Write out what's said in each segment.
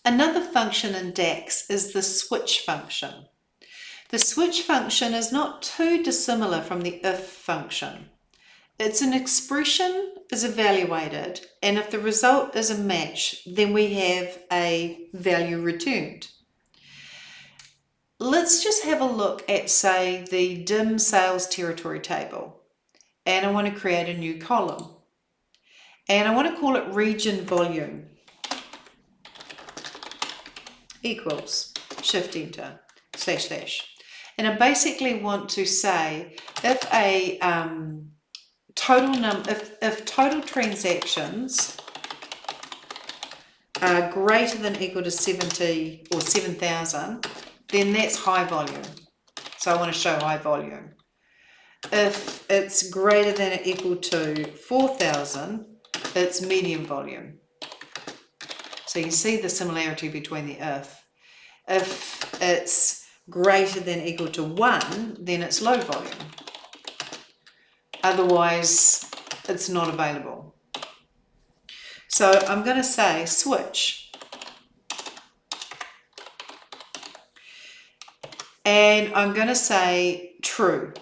Another function in DAX is the switch function. The switch function is not too dissimilar from the if function. It's an expression is evaluated, and if the result is a match, then we have a value returned. Let's just have a look at, say, the DIM sales territory table, and I want to create a new column, and I want to call it region volume equals shift enter / and I basically want to say if a if total transactions are greater than equal to 70 or 7,000, then that's high volume. So I want to show high volume. If it's greater than or equal to 4,000, it's medium volume. So you see the similarity between the if. If it's greater than or equal to 1, then it's low volume. Otherwise, it's not available. So I'm going to say switch. And I'm going to say true.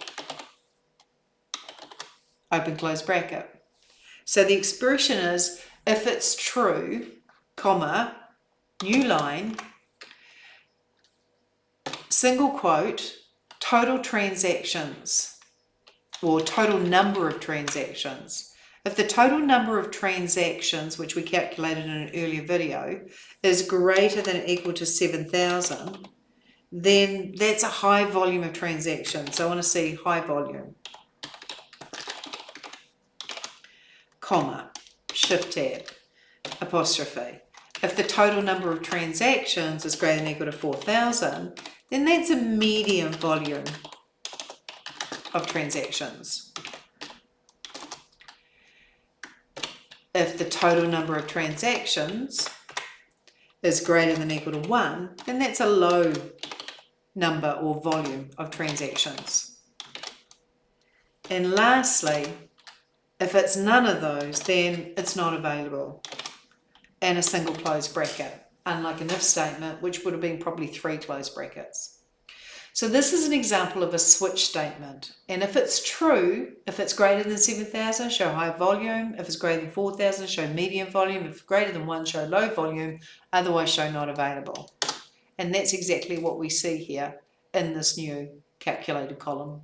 Open close bracket. So the expression is if it's true, comma, new line, single quote, total transactions, or total number of transactions. If the total number of transactions, which we calculated in an earlier video, is greater than or equal to 7,000, then that's a high volume of transactions. So I want to see high volume, comma, shift tab, apostrophe. If the total number of transactions is greater than or equal to 4,000, then that's a medium volume of transactions. If the total number of transactions is greater than or equal to 1, then that's a low number or volume of transactions. And lastly, if it's none of those, then it's not available. And a single close bracket, unlike an if statement, which would have been probably 3 close brackets. So this is an example of a switch statement. And if it's true, if it's greater than 7,000, show high volume. If it's greater than 4,000, show medium volume. If it's greater than 1, show low volume. Otherwise, show not available. And that's exactly what we see here in this new calculated column.